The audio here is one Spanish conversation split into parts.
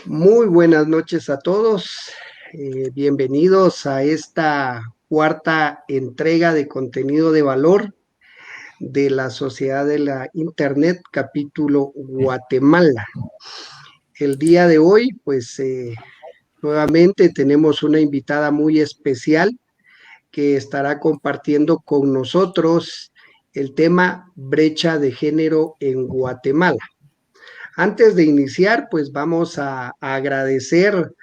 Muy buenas noches a todos. Bienvenidos a esta cuarta entrega de contenido de valor de la Sociedad de la Internet, capítulo Guatemala. El día de hoy, nuevamente tenemos una invitada muy especial que estará compartiendo con nosotros el tema brecha de género en Guatemala. Antes de iniciar, pues vamos a agradecer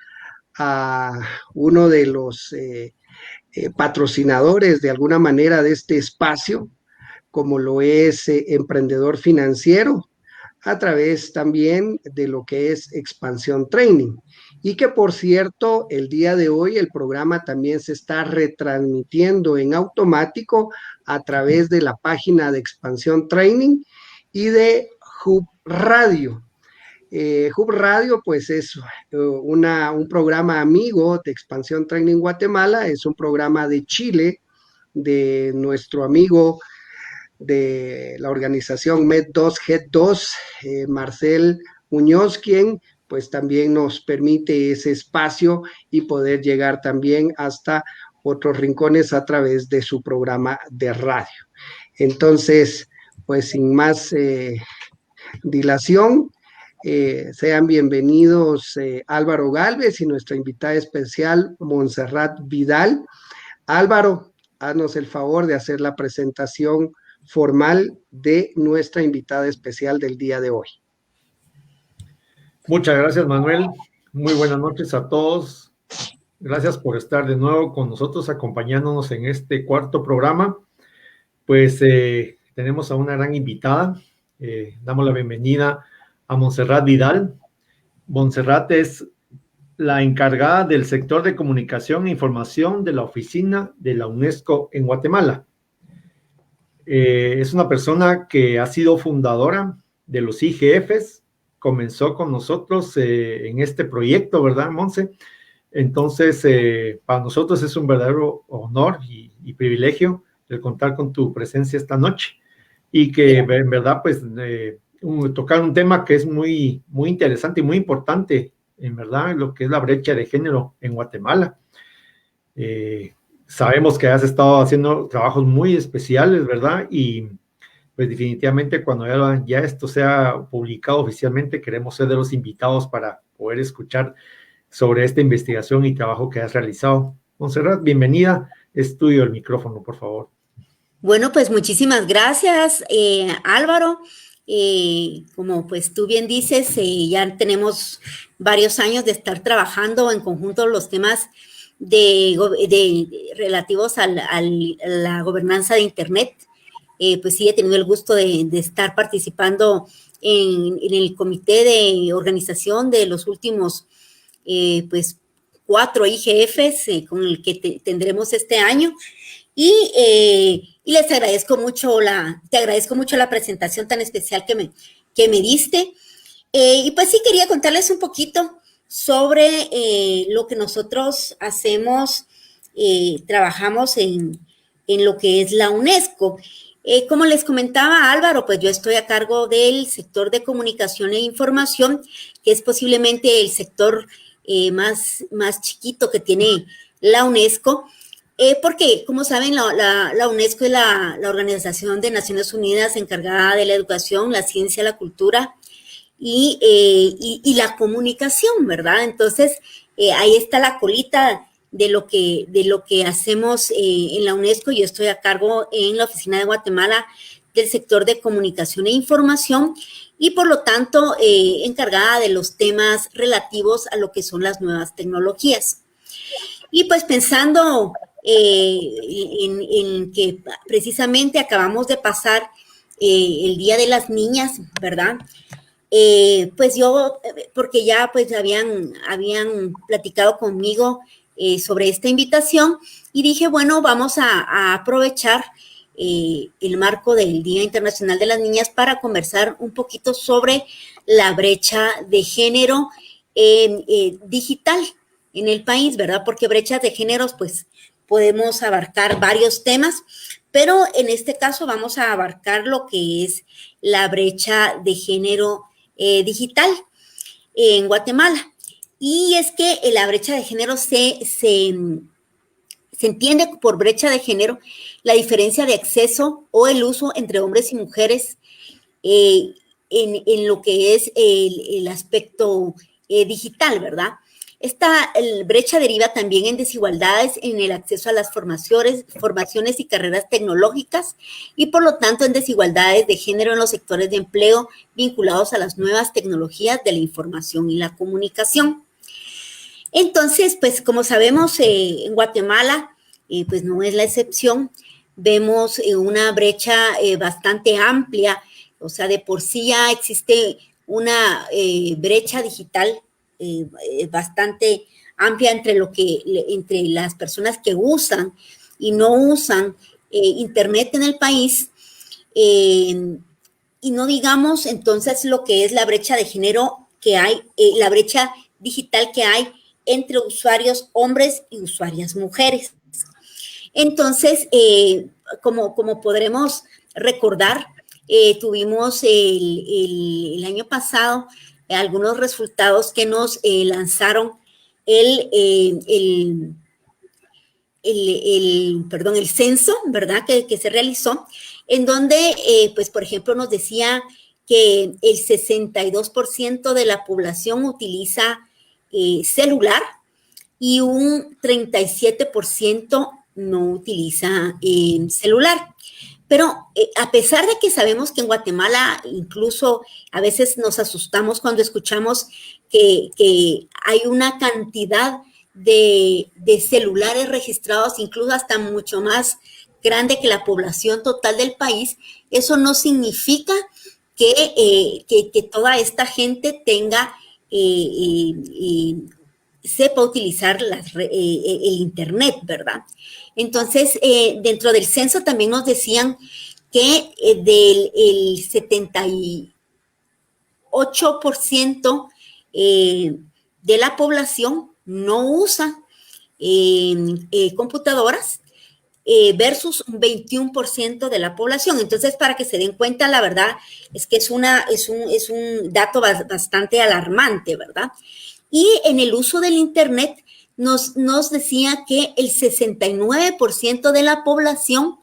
a uno de los patrocinadores de alguna manera de este espacio, como lo es Emprendedor Financiero, a través también de lo que es Expansión Training. Y que por cierto, el día de hoy el programa también se está retransmitiendo en automático a través de la página de Expansión Training y de Hub Radio. Hub Radio, pues es un programa amigo de Expansión Training Guatemala, es un programa de Chile, de nuestro amigo de la organización MED2, GET2, Marcel Muñoz, quien pues también nos permite ese espacio y poder llegar también hasta otros rincones a través de su programa de radio. Entonces, pues sin más dilación, sean bienvenidos Álvaro Galvez y nuestra invitada especial, Montserrat Vidal. Álvaro, haznos el favor de hacer la presentación formal de nuestra invitada especial del día de hoy. Muchas gracias, Manuel. Muy buenas noches a todos. Gracias por estar de nuevo con nosotros, acompañándonos en este cuarto programa. Pues tenemos a una gran invitada. Damos la bienvenida a Montserrat Vidal. Montserrat es la encargada del sector de comunicación e información de la oficina de la UNESCO en Guatemala. Es una persona que ha sido fundadora de los IGFs, comenzó con nosotros en este proyecto, ¿verdad, Monse? Entonces, para nosotros es un verdadero honor y privilegio el contar con tu presencia esta noche y que en verdad, pues, tocar un tema que es muy, muy interesante y muy importante, en verdad, lo que es la brecha de género en Guatemala. Sabemos que has estado haciendo trabajos muy especiales, ¿verdad? Y pues definitivamente cuando ya esto sea publicado oficialmente, queremos ser de los invitados para poder escuchar sobre esta investigación y trabajo que has realizado. Montserrat, bienvenida. Es tuyo el micrófono, por favor. Bueno, pues muchísimas gracias, Álvaro. Como pues tú bien dices, ya tenemos varios años de estar trabajando en conjunto los temas relativos a la gobernanza de Internet. Pues sí, he tenido el gusto de estar participando en el comité de organización de los últimos, pues, 4 IGFs con el que tendremos este año. Y les agradezco mucho te agradezco mucho la presentación tan especial que me diste. Y pues sí, quería contarles un poquito sobre lo que nosotros hacemos, trabajamos en lo que es la UNESCO. Como les comentaba Álvaro, pues yo estoy a cargo del sector de comunicación e información, que es posiblemente el sector más chiquito que tiene la UNESCO. Porque, como saben, la UNESCO es la Organización de Naciones Unidas encargada de la educación, la ciencia, la cultura y la comunicación, ¿verdad? Entonces, ahí está la colita de lo que hacemos en la UNESCO. Yo estoy a cargo en la oficina de Guatemala del sector de comunicación e información y, por lo tanto, encargada de los temas relativos a lo que son las nuevas tecnologías. Y pues pensando en que precisamente acabamos de pasar el Día de las Niñas, ¿verdad? Pues yo, porque ya pues habían platicado conmigo sobre esta invitación y dije, bueno, vamos a aprovechar el marco del Día Internacional de las Niñas para conversar un poquito sobre la brecha de género digital en el país, ¿verdad? Porque brechas de géneros, pues, podemos abarcar varios temas, pero en este caso vamos a abarcar lo que es la brecha de género digital en Guatemala. Y es que la brecha de género se entiende por brecha de género la diferencia de acceso o el uso entre hombres y mujeres en lo que es el aspecto digital, ¿verdad? Esta brecha deriva también en desigualdades en el acceso a las formaciones y carreras tecnológicas y por lo tanto en desigualdades de género en los sectores de empleo vinculados a las nuevas tecnologías de la información y la comunicación. Entonces, pues como sabemos, en Guatemala, pues no es la excepción, vemos una brecha bastante amplia, o sea, de por sí ya existe una brecha digital bastante amplia entre las personas que usan y no usan Internet en el país, y no digamos entonces lo que es la brecha de género que hay, la brecha digital que hay entre usuarios hombres y usuarias mujeres. Entonces, como podremos recordar, tuvimos el año pasado algunos resultados que nos lanzaron el censo, ¿verdad? Que se realizó, en donde, pues, por ejemplo, nos decía que el 62% de la población utiliza celular y un 37% no utiliza celular. Pero a pesar de que sabemos que en Guatemala incluso a veces nos asustamos cuando escuchamos que hay una cantidad de celulares registrados, incluso hasta mucho más grande que la población total del país, eso no significa que toda esta gente tenga sepa utilizar el Internet, ¿verdad? Entonces, dentro del censo también nos decían que del 78% de la población no usa computadoras versus un 21% de la población. Entonces, para que se den cuenta, la verdad es que es un dato bastante alarmante, ¿verdad? Y en el uso del Internet nos decía que el 69% de la población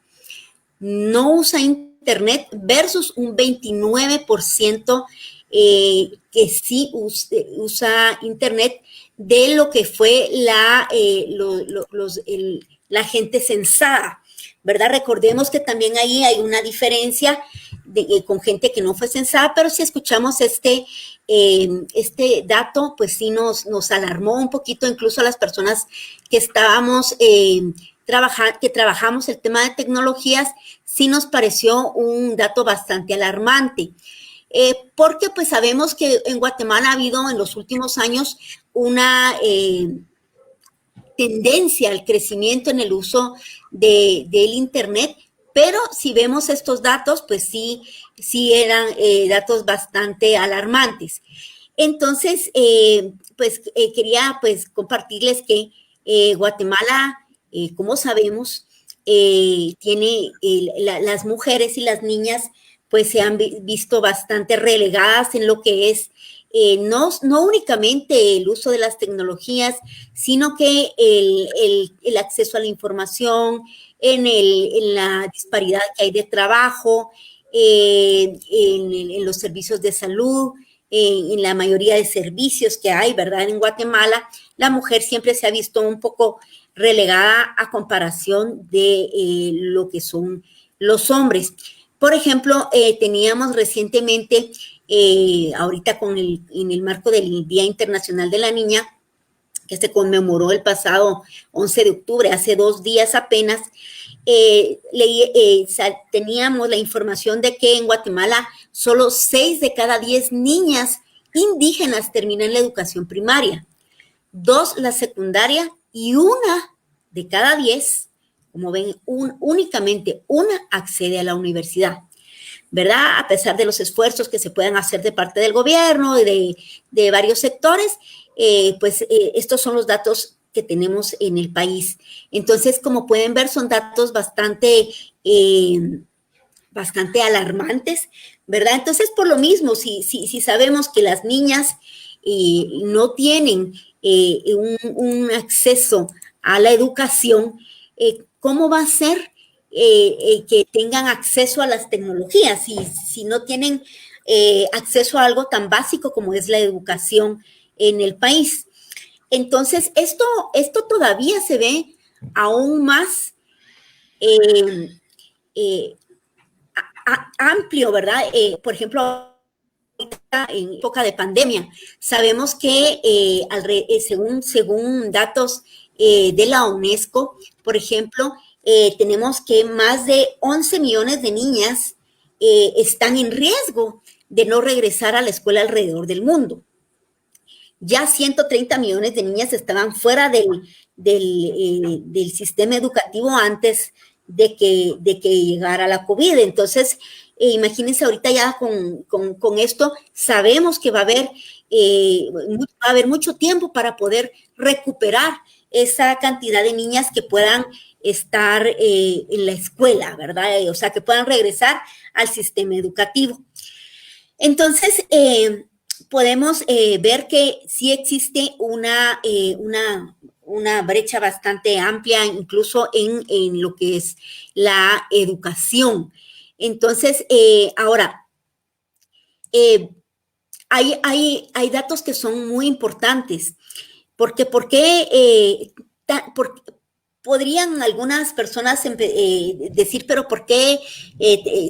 no usa Internet versus un 29% que sí usa Internet de lo que fue la gente censada, ¿verdad? Recordemos que también ahí hay una diferencia con gente que no fue censada, pero si escuchamos este dato, pues sí nos alarmó un poquito, incluso a las personas que estábamos que trabajamos el tema de tecnologías, sí nos pareció un dato bastante alarmante. Porque pues sabemos que en Guatemala ha habido en los últimos años una tendencia al crecimiento en el uso del Internet, pero si vemos estos datos, pues sí eran datos bastante alarmantes. Entonces, quería pues compartirles que Guatemala, como sabemos, tiene las mujeres y las niñas pues se han visto bastante relegadas en lo que es no únicamente el uso de las tecnologías, sino que el acceso a la información, en la disparidad que hay de trabajo, en los servicios de salud, en la mayoría de servicios que hay, ¿verdad? En Guatemala, la mujer siempre se ha visto un poco relegada a comparación de lo que son los hombres. Por ejemplo, teníamos recientemente, ahorita en el marco del Día Internacional de la Niña, que se conmemoró el pasado 11 de octubre, hace 2 días apenas, teníamos la información de que en Guatemala solo 6 de cada 10 niñas indígenas terminan la educación primaria, 2 la secundaria y 1 de cada 10, como ven, únicamente 1 accede a la universidad, ¿verdad? A pesar de los esfuerzos que se puedan hacer de parte del gobierno y de varios sectores, estos son los datos que tenemos en el país. Entonces, como pueden ver, son datos bastante alarmantes, ¿verdad? Entonces, por lo mismo, si sabemos que las niñas no tienen un acceso a la educación, ¿cómo va a ser que tengan acceso a las tecnologías si no tienen acceso a algo tan básico como es la educación en el país? Entonces, esto todavía se ve aún más amplio, ¿verdad? Por ejemplo, en época de pandemia, sabemos que según datos de la UNESCO, por ejemplo, tenemos que más de 11 millones de niñas están en riesgo de no regresar a la escuela alrededor del mundo. Ya 130 millones de niñas estaban fuera del sistema educativo antes de que llegara la COVID. Entonces, imagínense ahorita ya con esto, sabemos que va a haber mucho tiempo para poder recuperar esa cantidad de niñas que puedan estar en la escuela, ¿verdad? O sea, que puedan regresar al sistema educativo. Entonces, podemos ver que sí existe una brecha bastante amplia, incluso en lo que es la educación. Entonces, ahora, hay datos que son muy importantes, porque podrían algunas personas decir, pero ¿por qué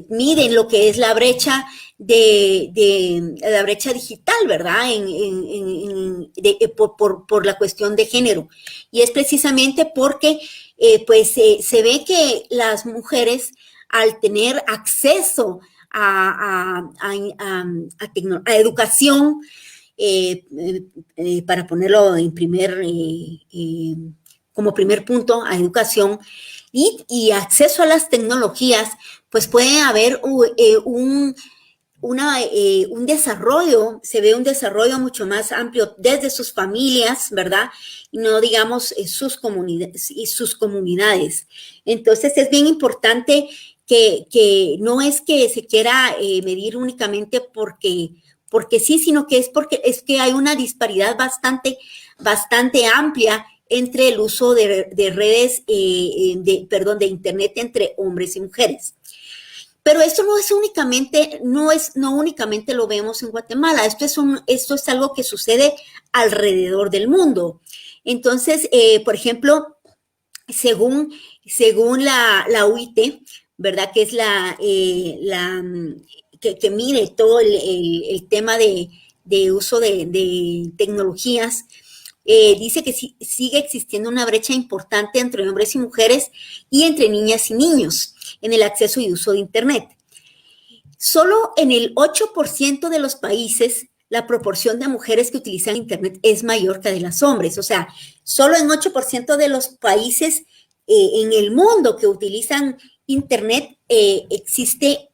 miden lo que es la brecha la brecha digital, ¿verdad? Por la cuestión de género. Y es precisamente porque se ve que las mujeres, al tener acceso a educación, para ponerlo como primer punto, a educación y acceso a las tecnologías, pues puede haber un desarrollo, se ve un desarrollo mucho más amplio desde sus familias, ¿verdad? Y no digamos sus comunidades. Entonces es bien importante que no es que se quiera medir únicamente porque sí, sino que es que hay una disparidad bastante amplia entre el uso de redes, de internet entre hombres y mujeres. Pero esto no únicamente lo vemos en Guatemala, esto es algo que sucede alrededor del mundo. Entonces, por ejemplo, según la UIT, ¿verdad? Que es que mide todo el tema de uso de tecnologías, dice que sigue existiendo una brecha importante entre hombres y mujeres y entre niñas y niños en el acceso y uso de Internet. Solo en el 8% de los países la proporción de mujeres que utilizan Internet es mayor que de los hombres. O sea, solo en 8% de los países en el mundo que utilizan Internet existe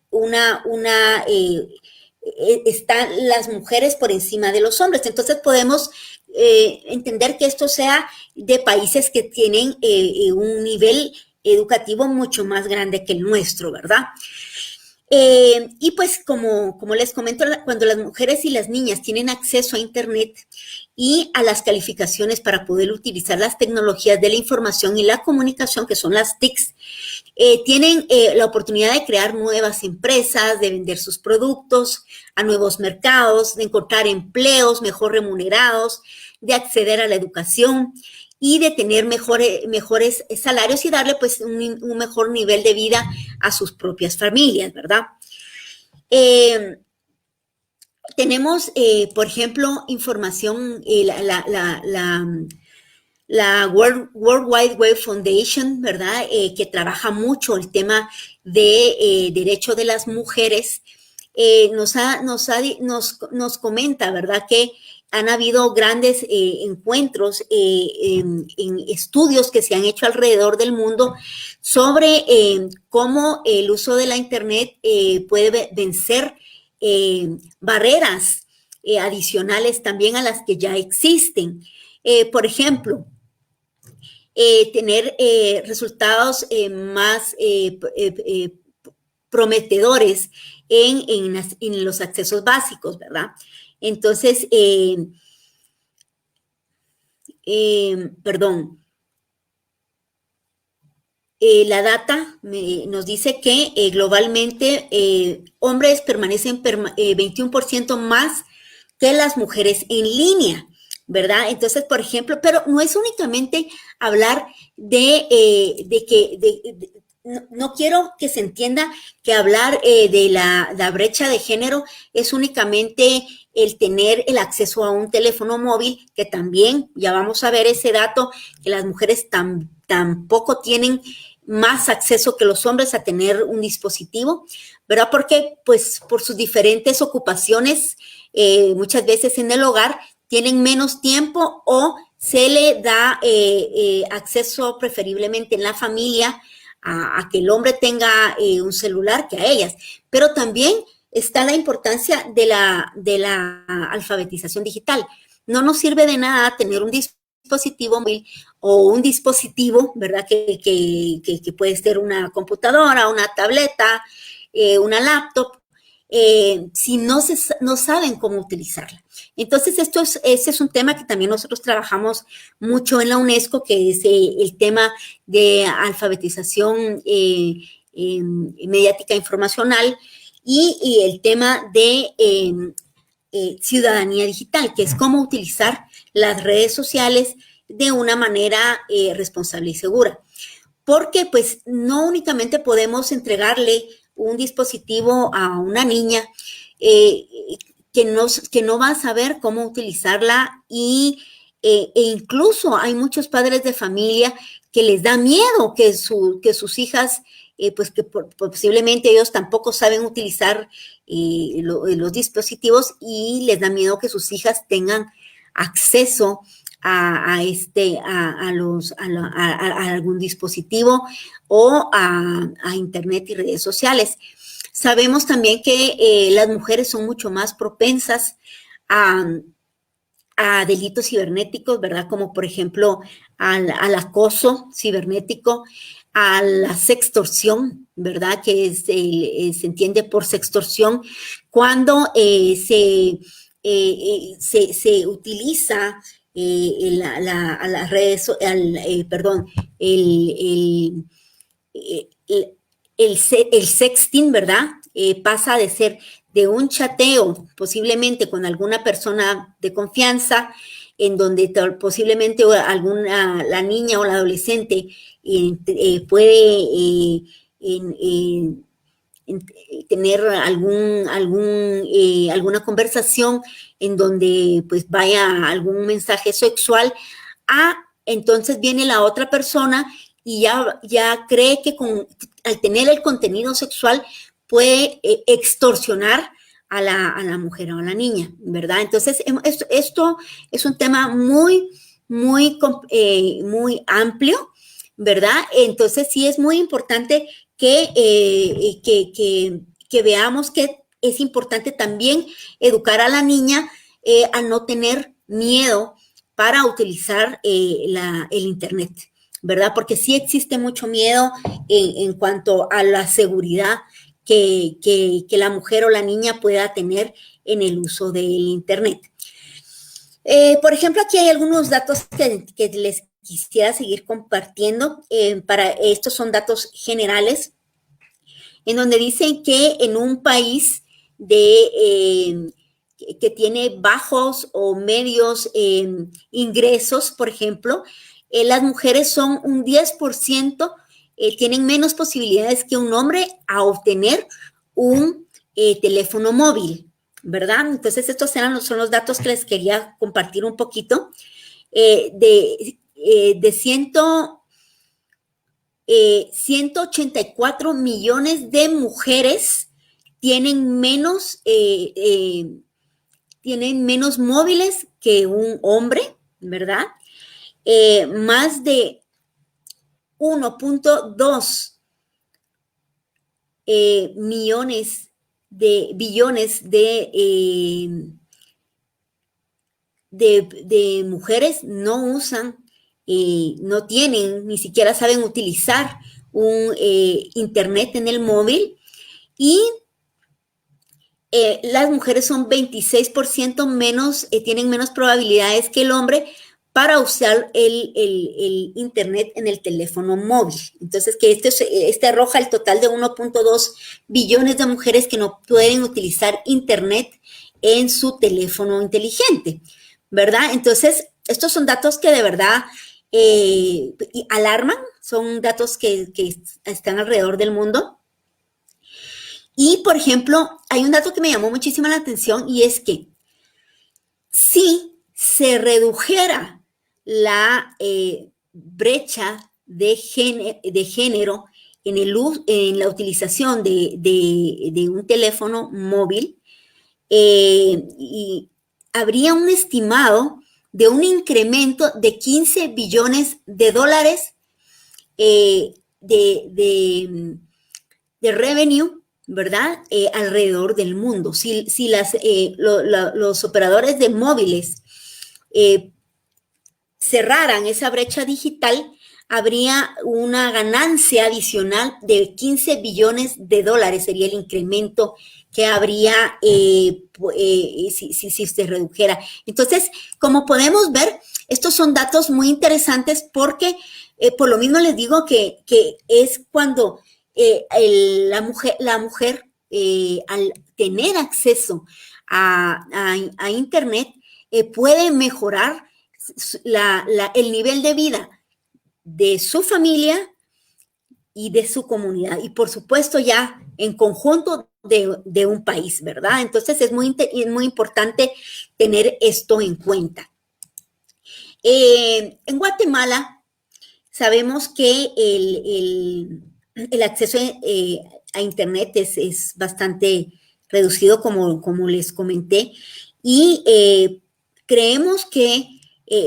están las mujeres por encima de los hombres. Entonces podemos entender que esto sea de países que tienen un nivel educativo mucho más grande que el nuestro, ¿verdad? Y pues como les comento, cuando las mujeres y las niñas tienen acceso a Internet y a las calificaciones para poder utilizar las tecnologías de la información y la comunicación, que son las TICs, tienen la oportunidad de crear nuevas empresas, de vender sus productos a nuevos mercados, de encontrar empleos mejor remunerados, de acceder a la educación y de tener mejores salarios y darle pues un mejor nivel de vida a sus propias familias, ¿verdad? Tenemos, por ejemplo, información, la World Wide Web Foundation, ¿verdad? Que trabaja mucho el tema de derecho de las mujeres, nos comenta, ¿verdad? Que han habido grandes encuentros en estudios que se han hecho alrededor del mundo sobre cómo el uso de la Internet puede vencer barreras adicionales también a las que ya existen. Por ejemplo, tener resultados más prometedores en los accesos básicos, ¿verdad? Entonces, perdón, la data nos dice que globalmente hombres permanecen 21% más que las mujeres en línea, ¿verdad? Entonces, por ejemplo, pero no es únicamente hablar no quiero que se entienda que hablar de la brecha de género es únicamente el tener el acceso a un teléfono móvil, que también, ya vamos a ver ese dato, que las mujeres tampoco tienen más acceso que los hombres a tener un dispositivo, ¿verdad? Porque, pues, por sus diferentes ocupaciones, muchas veces en el hogar, tienen menos tiempo o se le da acceso preferiblemente en la familia a que el hombre tenga un celular que a ellas. Pero también está la importancia de la alfabetización digital. No nos sirve de nada tener un dispositivo móvil o un dispositivo, ¿verdad? Que puede ser una computadora, una tableta, una laptop, si no saben cómo utilizarla. Entonces, ese es un tema que también nosotros trabajamos mucho en la UNESCO, que es el tema de alfabetización mediática informacional y el tema de ciudadanía digital, que es cómo utilizar las redes sociales de una manera responsable y segura. Porque, pues, no únicamente podemos entregarle un dispositivo a una niña que no va a saber cómo utilizarla e incluso hay muchos padres de familia que les da miedo que sus hijas, pues que posiblemente ellos tampoco saben utilizar los dispositivos y les da miedo que sus hijas tengan acceso a algún dispositivo o a internet y redes sociales. Sabemos también que las mujeres son mucho más propensas a delitos cibernéticos, ¿verdad? Como por ejemplo al acoso cibernético, a la sextorsión, ¿verdad? Que se entiende por sextorsión cuando se utiliza a las redes, el sexting, ¿verdad? Pasa de ser de un chateo posiblemente con alguna persona de confianza, en donde posiblemente la niña o la adolescente puede tener alguna conversación en donde pues vaya algún mensaje sexual, entonces viene la otra persona y ya cree que al tener el contenido sexual puede extorsionar a la mujer o a la niña, ¿verdad? Entonces, esto es un tema muy, muy, muy amplio, ¿verdad? Entonces, sí es muy importante que veamos que es importante también educar a la niña a no tener miedo para utilizar el Internet, ¿verdad? Porque sí existe mucho miedo en cuanto a la seguridad que la mujer o la niña pueda tener en el uso del Internet. Por ejemplo, aquí hay algunos datos que les quisiera seguir compartiendo. Estos son datos generales, en donde dicen que en un país que tiene bajos o medios ingresos, por ejemplo, las mujeres son un 10%, tienen menos posibilidades que un hombre a obtener un teléfono móvil, ¿verdad? Entonces, estos son los datos que les quería compartir un poquito. De 184 millones de mujeres tienen menos móviles que un hombre, ¿verdad? Más de 1.2 billones de mujeres no usan, no tienen, ni siquiera saben utilizar un Internet en el móvil, y las mujeres son 26% menos, tienen menos probabilidades que el hombre para usar el Internet en el teléfono móvil. Entonces, que este arroja el total de 1.2 billones de mujeres que no pueden utilizar Internet en su teléfono inteligente, ¿verdad? Entonces, estos son datos que de verdad alarman, son datos que están alrededor del mundo. Y, por ejemplo, hay un dato que me llamó muchísimo la atención y es que si se redujera la brecha de género en la utilización de un teléfono móvil, y habría un estimado de un incremento de 15 billones de dólares de revenue, ¿verdad? Alrededor del mundo. Si los operadores de móviles cerraran esa brecha digital, habría una ganancia adicional de 15 billones de dólares, sería el incremento que habría si se redujera. Entonces, como podemos ver, estos son datos muy interesantes porque por lo mismo les digo que es cuando la mujer al tener acceso a Internet, puede mejorar el nivel de vida de su familia y de su comunidad. Y por supuesto ya en conjunto de un país, ¿verdad? Entonces es muy importante tener esto en cuenta. En Guatemala sabemos que el acceso a Internet es bastante reducido, como les comenté, y creemos que,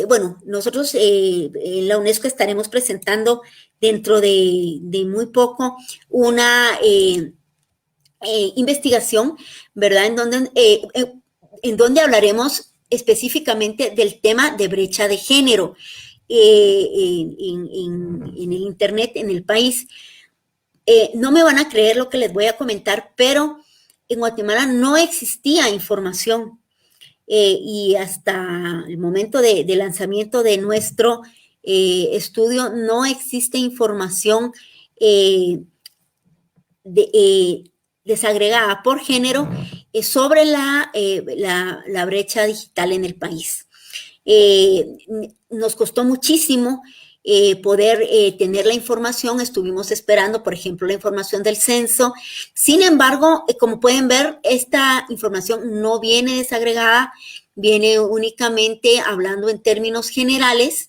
bueno, nosotros en la UNESCO estaremos presentando dentro de muy poco una investigación, ¿verdad? En donde hablaremos específicamente del tema de brecha de género en el Internet en el país. No me van a creer lo que les voy a comentar, pero en Guatemala no existía información y hasta el momento de lanzamiento de nuestro estudio no existe información desagregada por género sobre la brecha digital en el país. Nos costó muchísimo poder tener la información. Estuvimos esperando, por ejemplo, la información del censo. Sin embargo, como pueden ver, esta información no viene desagregada, viene únicamente hablando en términos generales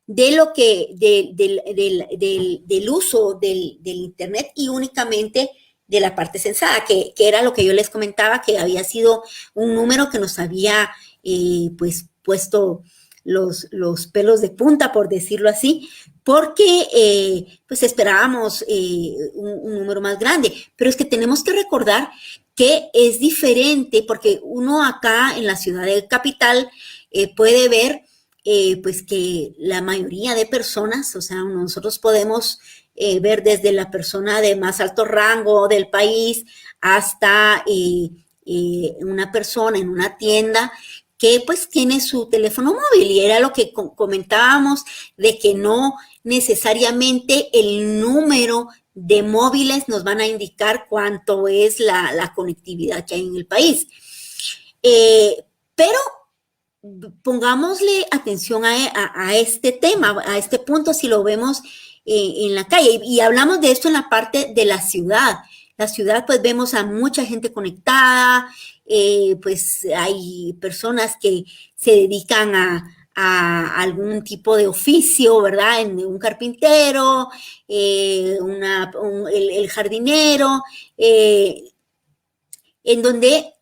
de lo que, del uso del Internet y únicamente de la parte censada, que era lo que yo les comentaba, que había sido un número que nos había pues puesto los pelos de punta, por decirlo así, porque pues esperábamos un número más grande, pero es que tenemos que recordar que es diferente, porque uno acá en la ciudad de capital puede ver pues que la mayoría de personas, o sea, nosotros podemos ver desde la persona de más alto rango del país hasta una persona en una tienda que pues tiene su teléfono móvil, y era lo que comentábamos de que no necesariamente el número de móviles nos van a indicar cuánto es la conectividad que hay en el país. Pero pongámosle atención a este tema, a este punto, si lo vemos en la calle, y hablamos de esto en la parte de la ciudad. La ciudad, pues vemos a mucha gente conectada, pues hay personas que se dedican a algún tipo de oficio, ¿verdad? Un carpintero, el jardinero, en donde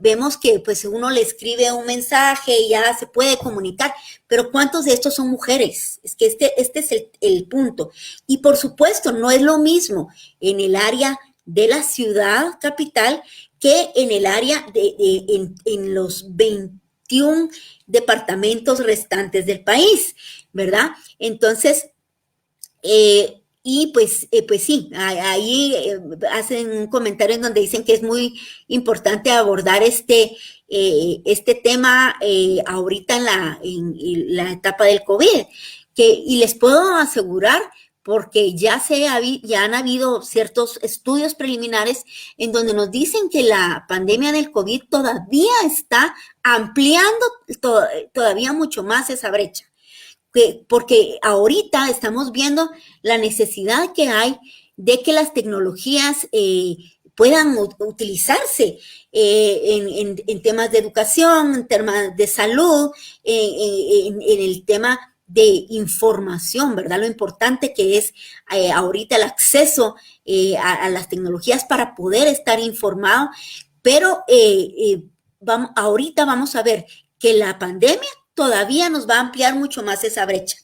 vemos que pues uno le escribe un mensaje y ya se puede comunicar, pero ¿cuántos de estos son mujeres? Es que este es el punto. Y por supuesto, no es lo mismo en el área de la ciudad capital que en el área en los 21 departamentos restantes del país, ¿verdad? Entonces, Y pues sí, ahí hacen un comentario en donde dicen que es muy importante abordar este tema ahorita en la etapa del COVID. Y les puedo asegurar, porque ya han habido ciertos estudios preliminares en donde nos dicen que la pandemia del COVID todavía está ampliando todavía mucho más esa brecha. Porque ahorita estamos viendo la necesidad que hay de que las tecnologías puedan utilizarse en temas de educación, en temas de salud, en el tema de información, ¿verdad? Lo importante que es ahorita el acceso a las tecnologías para poder estar informado, pero ahorita vamos a ver que la pandemia todavía nos va a ampliar mucho más esa brecha,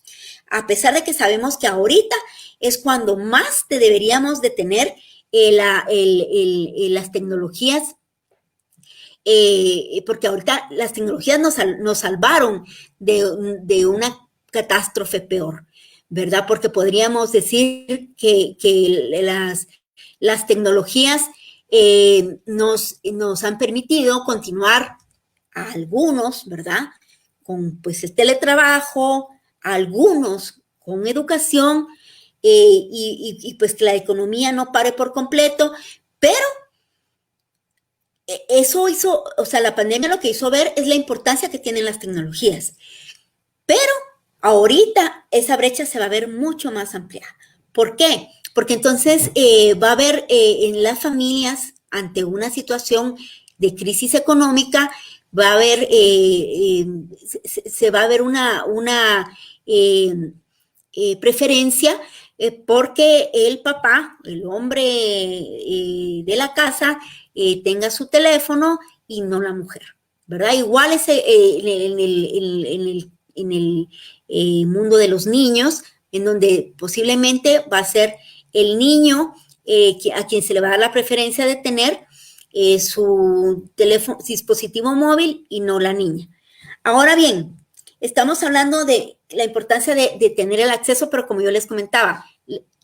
a pesar de que sabemos que ahorita es cuando más deberíamos de tener las tecnologías, porque ahorita las tecnologías nos salvaron de una catástrofe peor, ¿verdad? Porque podríamos decir que las tecnologías nos han permitido continuar a algunos, ¿verdad? Con pues el teletrabajo, algunos con educación y pues que la economía no pare por completo, pero eso hizo, o sea, la pandemia lo que hizo ver es la importancia que tienen las tecnologías, pero ahorita esa brecha se va a ver mucho más ampliada. ¿Por qué? Porque entonces va a haber en las familias, ante una situación de crisis económica, va a haber, se va a ver una preferencia porque el papá, el hombre de la casa, tenga su teléfono y no la mujer, ¿verdad? Igual en el mundo de los niños, en donde posiblemente va a ser el niño a quien se le va a dar la preferencia de tener su teléfono, dispositivo móvil y no la niña. Ahora bien, estamos hablando de la importancia de tener el acceso, pero como yo les comentaba,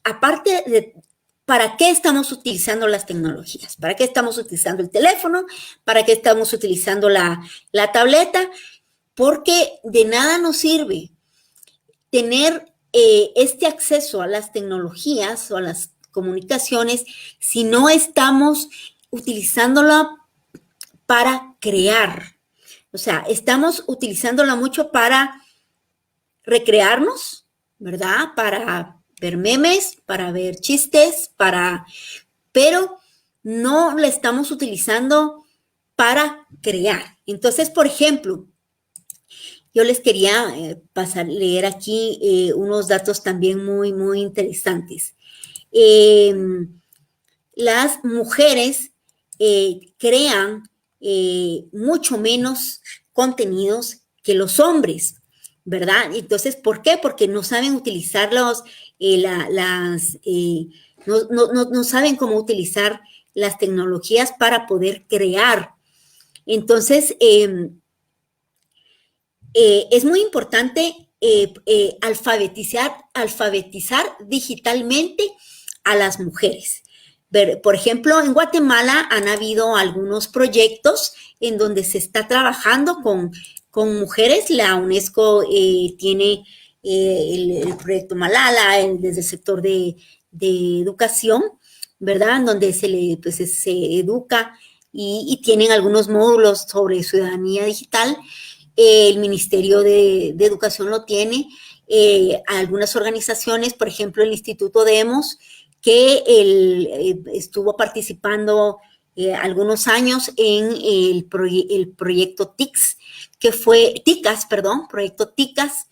aparte de ¿para qué estamos utilizando las tecnologías? ¿Para qué estamos utilizando el teléfono? ¿Para qué estamos utilizando la tableta? Porque de nada nos sirve tener este acceso a las tecnologías o a las comunicaciones si no estamos utilizándola para crear. O sea, estamos utilizándola mucho para recrearnos, ¿verdad? Para ver memes, para ver chistes, pero no la estamos utilizando para crear. Entonces, por ejemplo, yo les quería leer aquí unos datos también muy, muy interesantes. Las mujeres crean mucho menos contenidos que los hombres, ¿verdad? Entonces, ¿por qué? Porque no saben utilizar no saben cómo utilizar las tecnologías para poder crear. Entonces, es muy importante alfabetizar digitalmente a las mujeres. Por ejemplo, en Guatemala han habido algunos proyectos en donde se está trabajando con mujeres. La UNESCO tiene el proyecto Malala desde el sector de educación, ¿verdad? En donde se educa y tienen algunos módulos sobre ciudadanía digital. El Ministerio de Educación lo tiene. Algunas organizaciones, por ejemplo, el Instituto Demos, que estuvo participando algunos años en el proyecto TICAS, proyecto TICAS,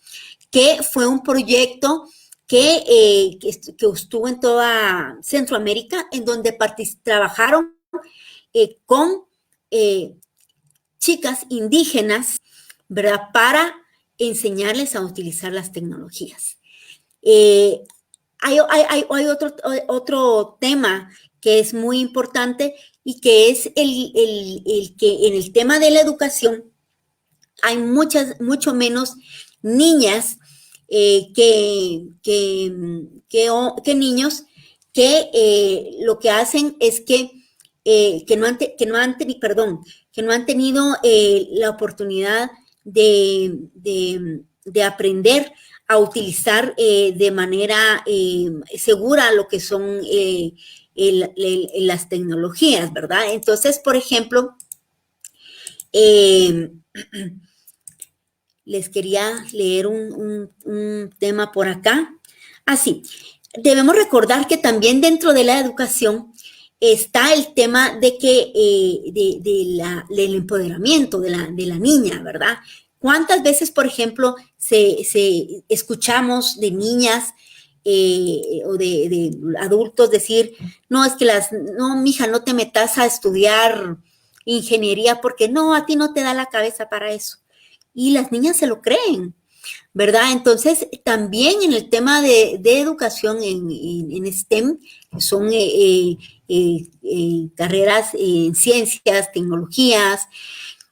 que fue un proyecto que estuvo en toda Centroamérica, en donde trabajaron con chicas indígenas, ¿verdad? Para enseñarles a utilizar las tecnologías. Hay otro tema que es muy importante y que es el que en el tema de la educación hay mucho menos niñas que niños que lo que hacen es que no han tenido la oportunidad de aprender a utilizar de manera segura lo que son las tecnologías, ¿verdad? Entonces, por ejemplo, les quería leer un tema por acá. Así, debemos recordar que también dentro de la educación está el tema de que del empoderamiento de la niña, ¿verdad? ¿Cuántas veces, por ejemplo, escuchamos de niñas o de adultos decir, no, es que no, mija, no te metas a estudiar ingeniería porque no, a ti no te da la cabeza para eso? Y las niñas se lo creen, ¿verdad? Entonces, también en el tema de educación en STEM, que son carreras en ciencias, tecnologías,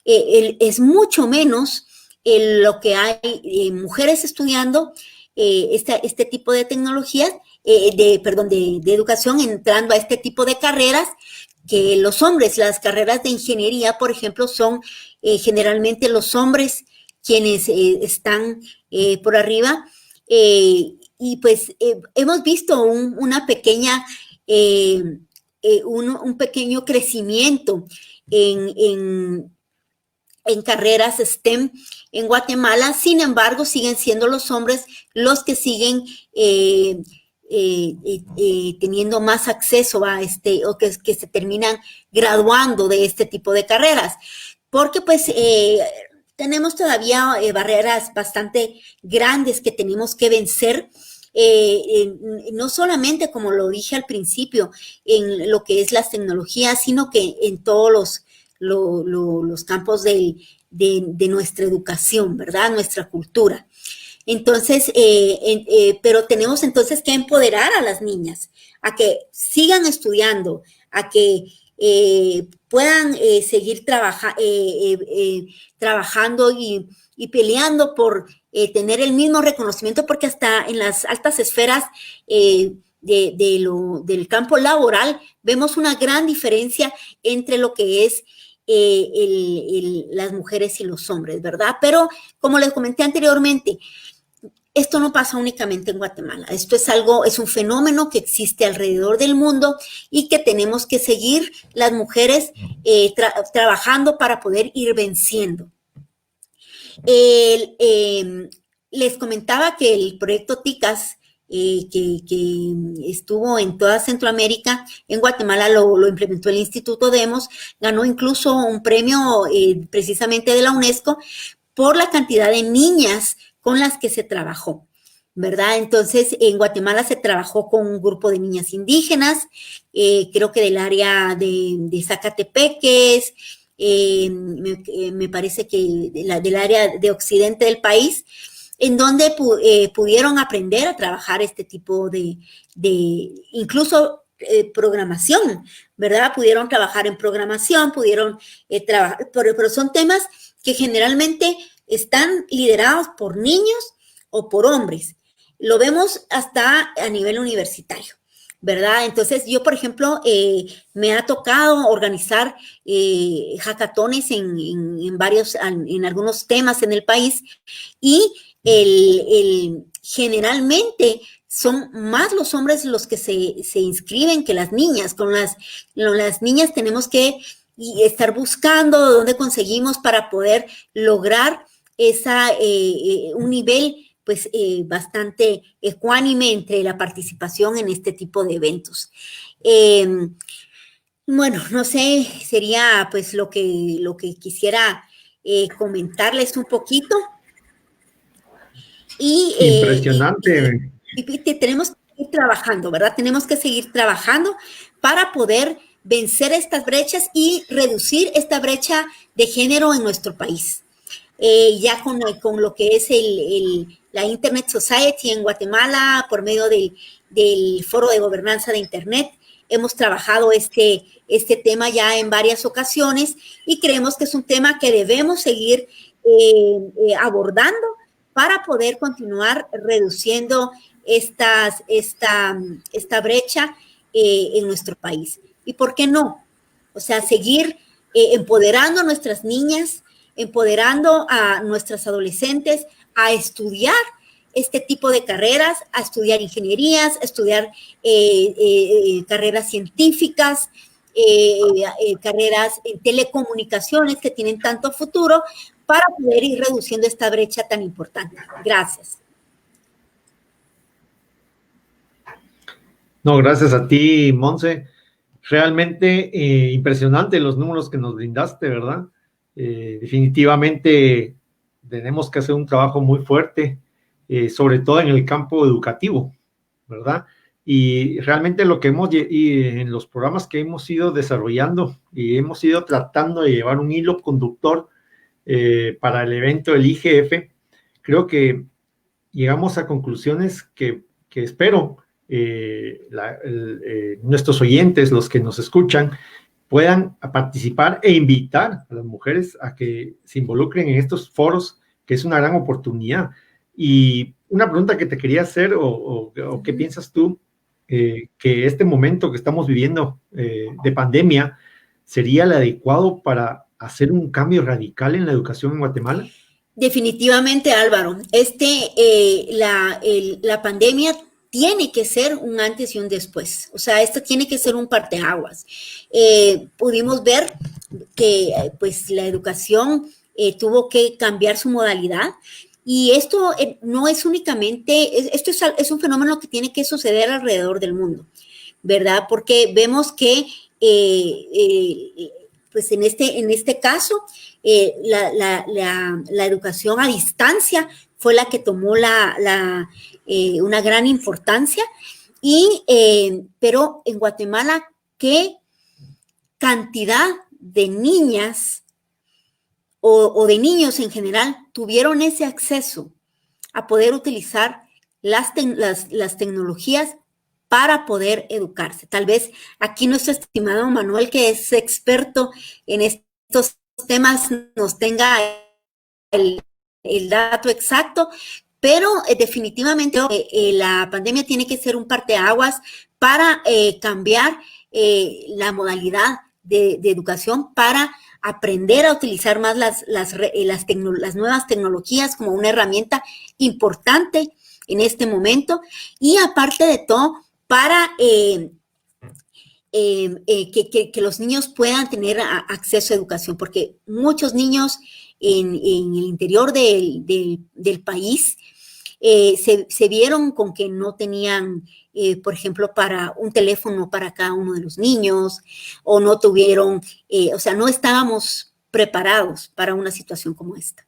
es mucho menos lo que hay mujeres estudiando este tipo de tecnologías, de educación, entrando a este tipo de carreras, que los hombres. Las carreras de ingeniería, por ejemplo, son generalmente los hombres quienes están por arriba, y pues hemos visto un pequeño crecimiento en carreras STEM en Guatemala. Sin embargo, siguen siendo los hombres los que siguen teniendo más acceso a o que se terminan graduando de este tipo de carreras, porque pues tenemos todavía barreras bastante grandes que tenemos que vencer, no solamente, como lo dije al principio, en lo que es las tecnologías, sino que en todos los campos de nuestra educación, ¿verdad? Nuestra cultura. Entonces, pero tenemos entonces que empoderar a las niñas a que sigan estudiando, a que puedan seguir trabajando y peleando por tener el mismo reconocimiento, porque hasta en las altas esferas del campo laboral vemos una gran diferencia entre lo que es las mujeres y los hombres, ¿verdad? Pero como les comenté anteriormente, esto no pasa únicamente en Guatemala. Esto es un fenómeno que existe alrededor del mundo y que tenemos que seguir las mujeres trabajando para poder ir venciendo. Les comentaba que el proyecto TICAS, que estuvo en toda Centroamérica, en Guatemala lo implementó el Instituto Demos, ganó incluso un premio precisamente de la UNESCO por la cantidad de niñas con las que se trabajó, ¿verdad? Entonces, en Guatemala se trabajó con un grupo de niñas indígenas, creo que del área de Zacatepeques, me parece que del área de occidente del país, en donde pudieron aprender a trabajar este tipo de incluso programación, ¿verdad? Pudieron trabajar en programación, pudieron trabajar, pero son temas que generalmente están liderados por niños o por hombres. Lo vemos hasta a nivel universitario, ¿verdad? Entonces, yo, por ejemplo, me ha tocado organizar hackatones en algunos temas en el país, y generalmente son más los hombres los que se inscriben que las niñas. Con las niñas tenemos que estar buscando dónde conseguimos para poder lograr un nivel pues bastante ecuánime entre la participación en este tipo de eventos. Bueno, no sé, sería pues lo que quisiera comentarles un poquito. Impresionante. Y tenemos que seguir trabajando, ¿verdad? Tenemos que seguir trabajando para poder vencer estas brechas y reducir esta brecha de género en nuestro país. Ya con lo que es la Internet Society en Guatemala, por medio del Foro de Gobernanza de Internet, hemos trabajado este tema ya en varias ocasiones, y creemos que es un tema que debemos seguir abordando para poder continuar reduciendo esta brecha en nuestro país. ¿Y por qué no? O sea, seguir empoderando a nuestras niñas, empoderando a nuestras adolescentes a estudiar este tipo de carreras, a estudiar ingenierías, a estudiar carreras científicas, carreras en telecomunicaciones que tienen tanto futuro, para poder ir reduciendo esta brecha tan importante. Gracias. No, gracias a ti, Monse. Realmente impresionante los números que nos brindaste, ¿verdad? Definitivamente tenemos que hacer un trabajo muy fuerte, sobre todo en el campo educativo, ¿verdad? Y realmente lo que en los programas que hemos ido desarrollando y hemos ido tratando de llevar un hilo conductor para el evento del IGF, creo que llegamos a conclusiones que espero nuestros oyentes, los que nos escuchan, puedan participar e invitar a las mujeres a que se involucren en estos foros, que es una gran oportunidad. Y una pregunta que te quería hacer, o qué piensas tú, que este momento que estamos viviendo de pandemia sería el adecuado para hacer un cambio radical en la educación en Guatemala? Definitivamente, Álvaro. La pandemia tiene que ser un antes y un después. O sea, esto tiene que ser un parteaguas. Pudimos ver que pues la educación tuvo que cambiar su modalidad. Y esto no es únicamente, esto es un fenómeno que tiene que suceder alrededor del mundo, ¿verdad? Porque vemos que, pues en este caso, la educación a distancia fue la que tomó una gran importancia. Pero en Guatemala, ¿qué cantidad de niñas o de niños en general tuvieron ese acceso a poder utilizar las tecnologías para poder educarse? Tal vez aquí nuestro estimado Manuel, que es experto en estos temas, nos tenga el dato exacto, pero definitivamente la pandemia tiene que ser un parteaguas para cambiar la modalidad de educación, para aprender a utilizar más las nuevas tecnologías como una herramienta importante en este momento, y aparte de todo, para que los niños puedan tener acceso a educación, porque muchos niños en el interior del país se vieron con que no tenían, por ejemplo, para un teléfono para cada uno de los niños, o no tuvieron, o sea, no estábamos preparados para una situación como esta.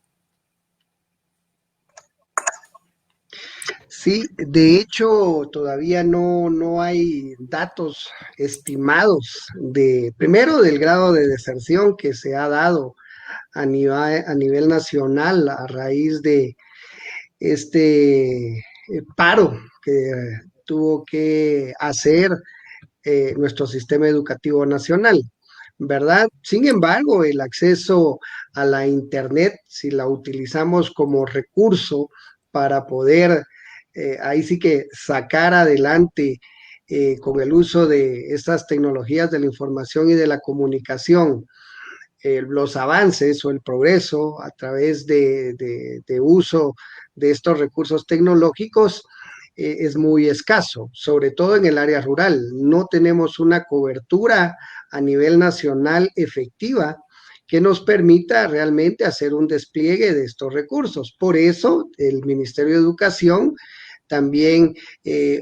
Sí, de hecho, todavía no hay datos estimados primero del grado de deserción que se ha dado a nivel nacional a raíz de este paro que tuvo que hacer nuestro sistema educativo nacional, ¿verdad? Sin embargo, el acceso a la Internet, si la utilizamos como recurso para poder, ahí sí que sacar adelante con el uso de estas tecnologías de la información y de la comunicación, los avances o el progreso a través de uso de estos recursos tecnológicos es muy escaso, sobre todo en el área rural. No tenemos una cobertura a nivel nacional efectiva que nos permita realmente hacer un despliegue de estos recursos. Por eso el Ministerio de Educación también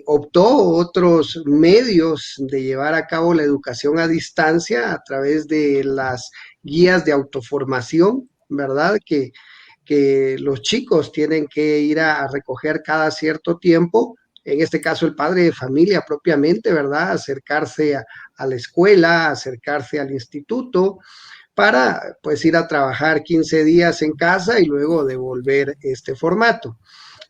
optó otros medios de llevar a cabo la educación a distancia a través de las guías de autoformación, ¿verdad? Que los chicos tienen que ir a recoger cada cierto tiempo, en este caso el padre de familia propiamente, ¿verdad? Acercarse a la escuela, acercarse al instituto, para pues ir a trabajar 15 días en casa y luego devolver este formato.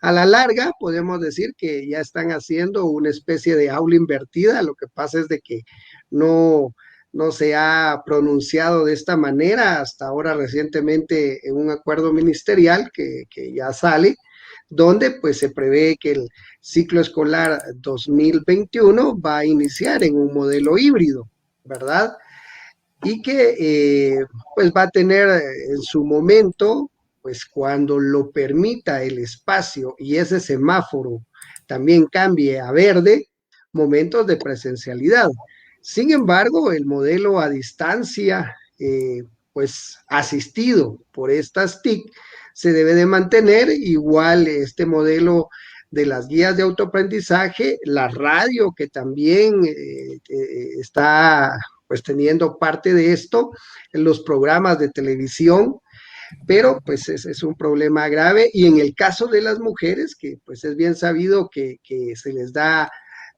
A la larga, podemos decir que ya están haciendo una especie de aula invertida. Lo que pasa es de que no no se ha pronunciado de esta manera, hasta ahora recientemente en un acuerdo ministerial que ya sale, donde pues se prevé que el ciclo escolar 2021 va a iniciar en un modelo híbrido, ¿verdad? Y que pues va a tener en su momento, pues cuando lo permita el espacio y ese semáforo también cambie a verde, momentos de presencialidad. Sin embargo, el modelo a distancia, pues asistido por estas TIC, se debe de mantener igual este modelo de las guías de autoaprendizaje, la radio que también está pues teniendo parte de esto en los programas de televisión, pero pues es un problema grave y en el caso de las mujeres, que pues es bien sabido que se les da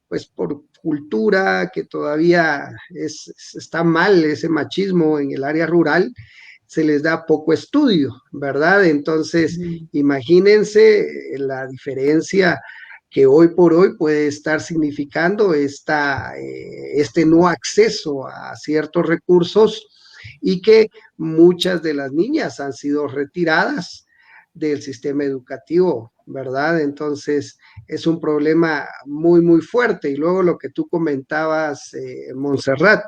pues por cultura, que todavía está mal ese machismo en el área rural, se les da poco estudio, ¿verdad? Entonces, imagínense la diferencia que hoy por hoy puede estar significando este no acceso a ciertos recursos y que muchas de las niñas han sido retiradas del sistema educativo, ¿verdad? Entonces es un problema muy, muy fuerte. Y luego lo que tú comentabas, Montserrat,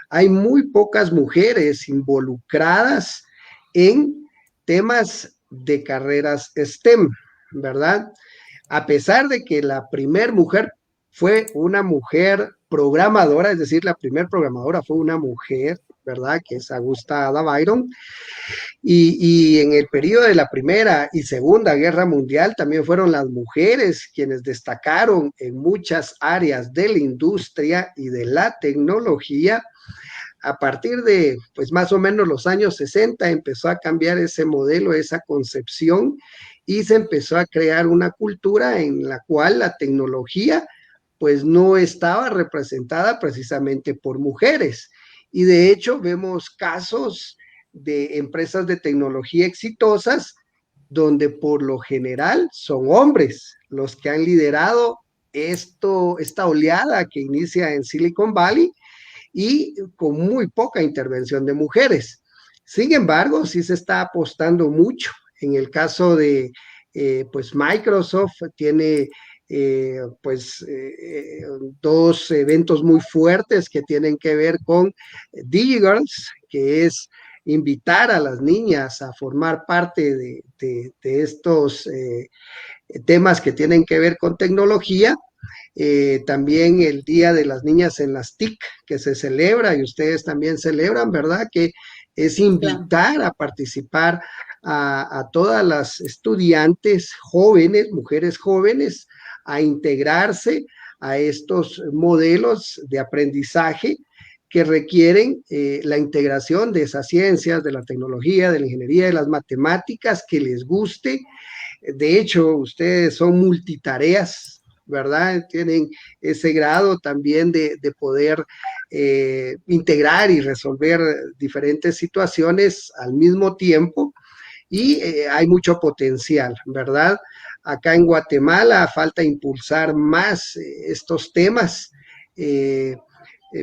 hay muy pocas mujeres involucradas en temas de carreras STEM, ¿verdad? A pesar de que la primer mujer fue una mujer programadora, es decir, la primer programadora fue una mujer, ¿verdad? Que es Augusta Ada Byron. Y en el periodo de la Primera y Segunda Guerra Mundial también fueron las mujeres quienes destacaron en muchas áreas de la industria y de la tecnología. A partir de, pues más o menos los años 60 empezó a cambiar ese modelo, esa concepción, y se empezó a crear una cultura en la cual la tecnología pues no estaba representada precisamente por mujeres. Y de hecho vemos casos de empresas de tecnología exitosas donde por lo general son hombres los que han liderado esta oleada que inicia en Silicon Valley y con muy poca intervención de mujeres. Sin embargo, sí se está apostando mucho. En el caso de pues Microsoft tiene dos eventos muy fuertes que tienen que ver con DigiGirls, que es invitar a las niñas a formar parte de estos temas que tienen que ver con tecnología. También el Día de las Niñas en las TIC, que se celebra y ustedes también celebran, ¿verdad? Que es invitar a participar a todas las estudiantes jóvenes, mujeres jóvenes, a integrarse a estos modelos de aprendizaje que requieren la integración de esas ciencias, de la tecnología, de la ingeniería, de las matemáticas, que les guste. De hecho, ustedes son multitareas, ¿verdad? Tienen ese grado también de poder integrar y resolver diferentes situaciones al mismo tiempo y hay mucho potencial, ¿verdad? Acá en Guatemala falta impulsar más estos temas.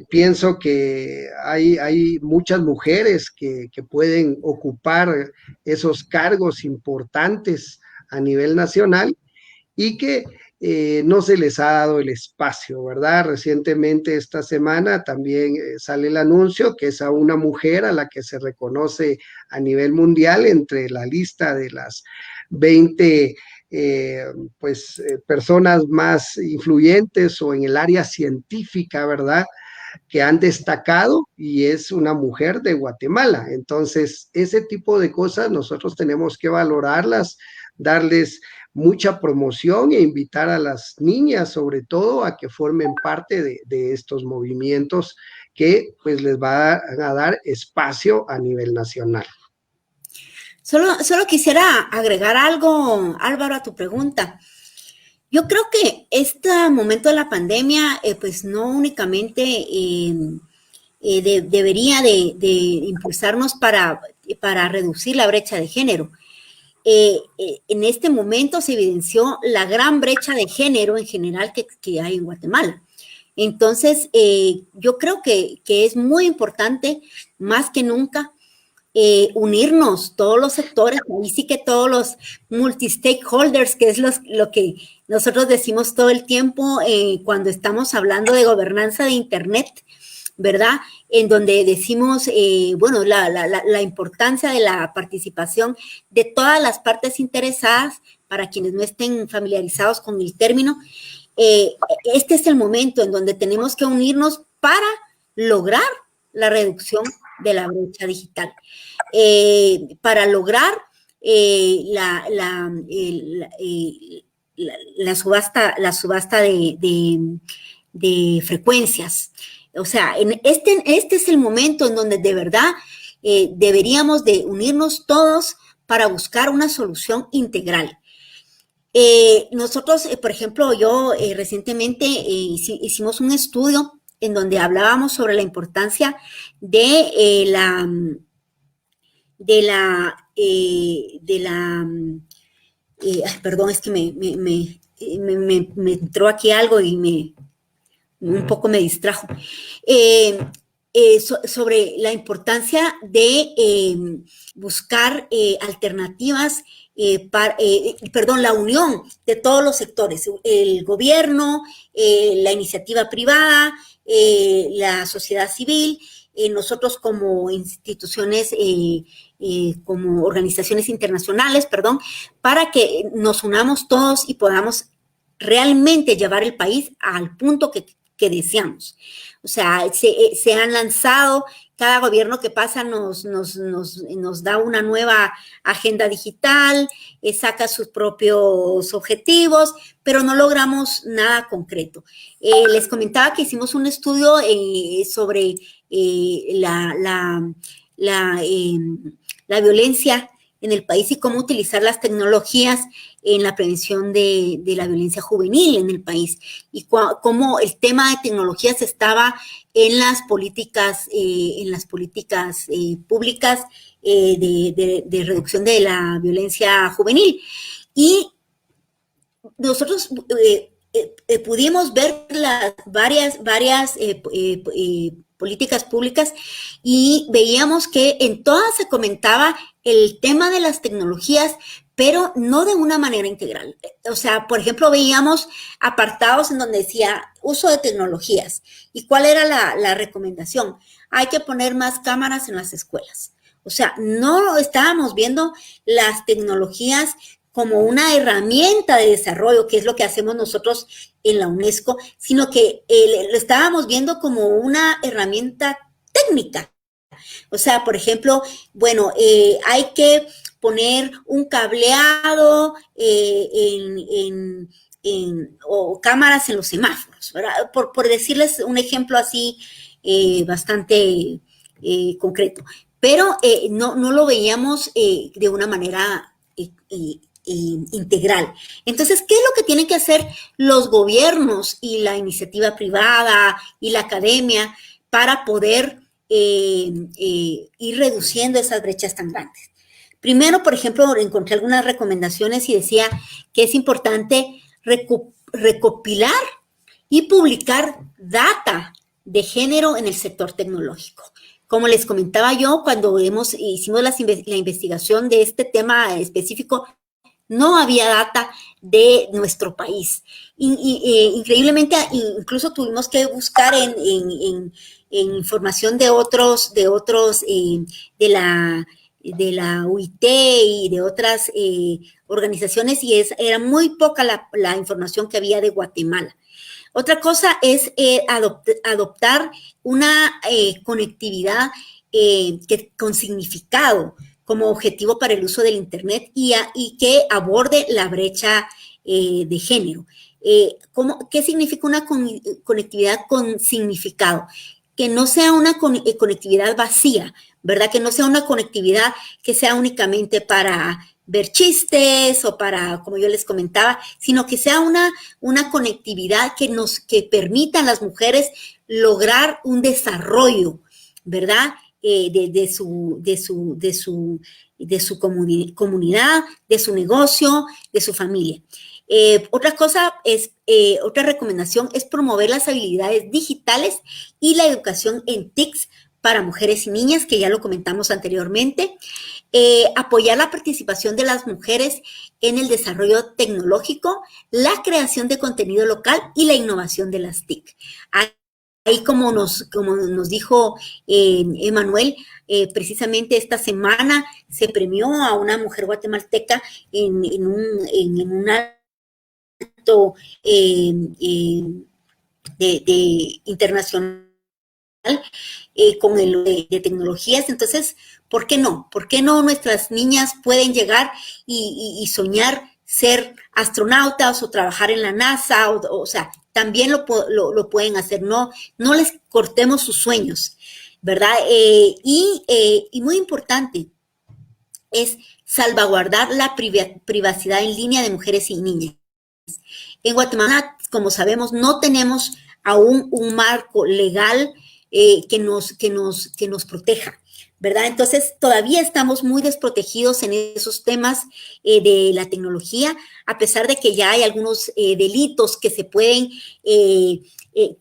Pienso que hay muchas mujeres que pueden ocupar esos cargos importantes a nivel nacional y que no se les ha dado el espacio, ¿verdad? Recientemente esta semana también sale el anuncio que es a una mujer a la que se reconoce a nivel mundial entre la lista de las 20 personas más influyentes o en el área científica, ¿verdad? Que han destacado y es una mujer de Guatemala. Entonces, ese tipo de cosas nosotros tenemos que valorarlas, darles mucha promoción e invitar a las niñas sobre todo a que formen parte de estos movimientos que pues les va a dar espacio a nivel nacional. Solo quisiera agregar algo, Álvaro, a tu pregunta. Yo creo que este momento de la pandemia, pues no únicamente debería de impulsarnos para reducir la brecha de género. En este momento se evidenció la gran brecha de género en general que hay en Guatemala. Entonces, yo creo que es muy importante, más que nunca, unirnos todos los sectores, ahí sí que todos los multi-stakeholders, que es lo que nosotros decimos todo el tiempo cuando estamos hablando de gobernanza de Internet, ¿verdad? En donde decimos, bueno, la importancia de la participación de todas las partes interesadas, para quienes no estén familiarizados con el término. Este es el momento en donde tenemos que unirnos para lograr la reducción de la brecha digital, para lograr la subasta de frecuencias. O sea, este es el momento en donde de verdad deberíamos de unirnos todos para buscar una solución integral. Nosotros, por ejemplo, yo recientemente hicimos un estudio en donde hablábamos sobre la importancia de perdón, es que me entró aquí algo y un poco me distrajo. Sobre la importancia de buscar alternativas, la unión de todos los sectores, el gobierno, la iniciativa privada, la sociedad civil, nosotros como instituciones, como organizaciones internacionales, para que nos unamos todos y podamos realmente llevar el país al punto que deseamos. O sea, se han lanzado, cada gobierno que pasa nos da una nueva agenda digital, saca sus propios objetivos, pero no logramos nada concreto. Les comentaba que hicimos un estudio sobre la violencia en el país y cómo utilizar las tecnologías en la prevención de la violencia juvenil en el país, y cómo el tema de tecnologías estaba en las políticas públicas de reducción de la violencia juvenil. Y nosotros pudimos ver las varias políticas públicas y veíamos que en todas se comentaba el tema de las tecnologías, pero no de una manera integral. O sea, por ejemplo, veíamos apartados en donde decía uso de tecnologías. ¿Y cuál era la recomendación? Hay que poner más cámaras en las escuelas. O sea, no estábamos viendo las tecnologías como una herramienta de desarrollo, que es lo que hacemos nosotros en la UNESCO, sino que lo estábamos viendo como una herramienta técnica. O sea, por ejemplo, bueno, hay que poner un cableado o cámaras en los semáforos, ¿verdad? Por decirles un ejemplo así bastante concreto. Pero no lo veíamos de una manera integral. Entonces, ¿qué es lo que tienen que hacer los gobiernos y la iniciativa privada y la academia para poder ir reduciendo esas brechas tan grandes? Primero, por ejemplo, encontré algunas recomendaciones y decía que es importante recopilar y publicar data de género en el sector tecnológico. Como les comentaba yo, cuando hicimos la investigación de este tema específico, no había data de nuestro país. Increíblemente, incluso tuvimos que buscar en información de otros de la UIT y de otras organizaciones, y era muy poca la información que había de Guatemala. Otra cosa es adoptar una conectividad con significado como objetivo para el uso del Internet y que aborde la brecha de género. ¿Qué significa una conectividad con significado? Que no sea una conectividad vacía, ¿verdad? Que no sea una conectividad que sea únicamente para ver chistes o para, como yo les comentaba, sino que sea una conectividad que permita a las mujeres lograr un desarrollo, ¿verdad? De su comunidad, de su negocio, de su familia. Otra recomendación es promover las habilidades digitales y la educación en TICs para mujeres y niñas, que ya lo comentamos anteriormente. Apoyar la participación de las mujeres en el desarrollo tecnológico, la creación de contenido local y la innovación de las TIC. Ahí, como nos dijo Emanuel, precisamente esta semana se premió a una mujer guatemalteca en un acto de internacional con el de tecnologías. Entonces, ¿por qué no? ¿Por qué no nuestras niñas pueden llegar y soñar ser astronautas o trabajar en la NASA? O sea, también lo pueden hacer. No les cortemos sus sueños, ¿verdad? Y muy importante es salvaguardar la privacidad en línea de mujeres y niñas. En Guatemala, como sabemos, no tenemos aún un marco legal que nos proteja, ¿verdad? Entonces, todavía estamos muy desprotegidos en esos temas de la tecnología, a pesar de que ya hay algunos delitos que se pueden,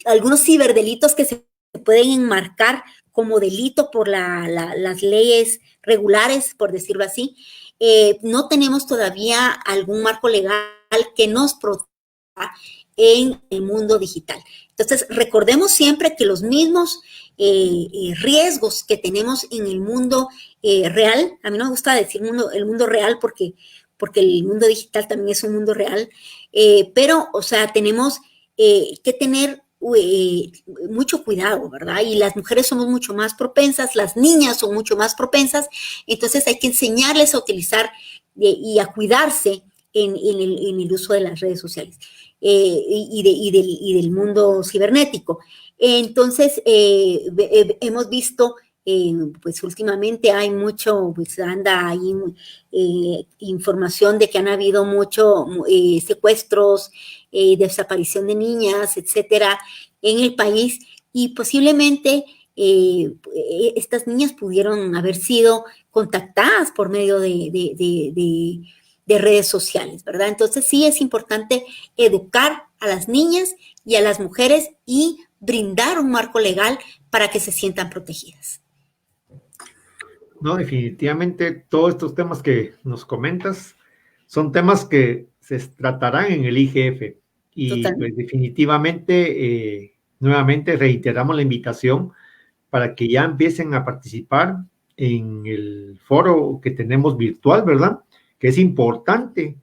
algunos ciberdelitos que se pueden enmarcar como delito por las leyes regulares, por decirlo así. No tenemos todavía algún marco legal que nos proteja en el mundo digital. Entonces, recordemos siempre que los mismos riesgos que tenemos en el mundo real, a mí no me gusta decir el mundo real porque el mundo digital también es un mundo real, pero, o sea, tenemos que tener mucho cuidado, ¿verdad? Y las mujeres somos mucho más propensas, las niñas son mucho más propensas, entonces hay que enseñarles a utilizar y a cuidarse en el uso de las redes sociales y del mundo cibernético. Entonces, hemos visto, pues últimamente hay mucho, pues anda ahí información de que han habido muchos secuestros, desaparición de niñas, etcétera, en el país, y posiblemente estas niñas pudieron haber sido contactadas por medio de redes sociales, ¿verdad? Entonces sí es importante educar a las niñas y a las mujeres y brindar un marco legal para que se sientan protegidas. No, definitivamente todos estos temas que nos comentas son temas que se tratarán en el IGF y pues, definitivamente, nuevamente reiteramos la invitación para que ya empiecen a participar en el foro que tenemos virtual, ¿verdad? Que es importante,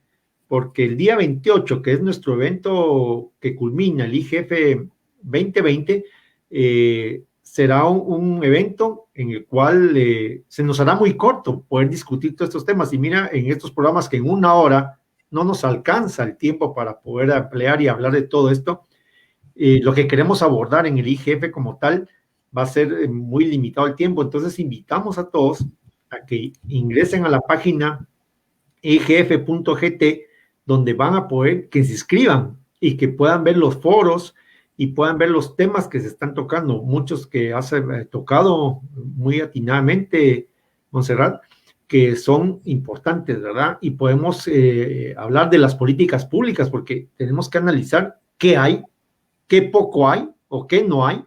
porque el día 28, que es nuestro evento que culmina el IGF 2020, será un evento en el cual se nos hará muy corto poder discutir todos estos temas. Y mira, en estos programas que en una hora no nos alcanza el tiempo para poder ampliar y hablar de todo esto, lo que queremos abordar en el IGF como tal va a ser muy limitado el tiempo. Entonces invitamos a todos a que ingresen a la página igf.gt, donde van a poder que se inscriban y que puedan ver los foros y puedan ver los temas que se están tocando, muchos que has tocado muy atinadamente, Montserrat, que son importantes, ¿verdad? Y podemos hablar de las políticas públicas, porque tenemos que analizar qué hay, qué poco hay o qué no hay,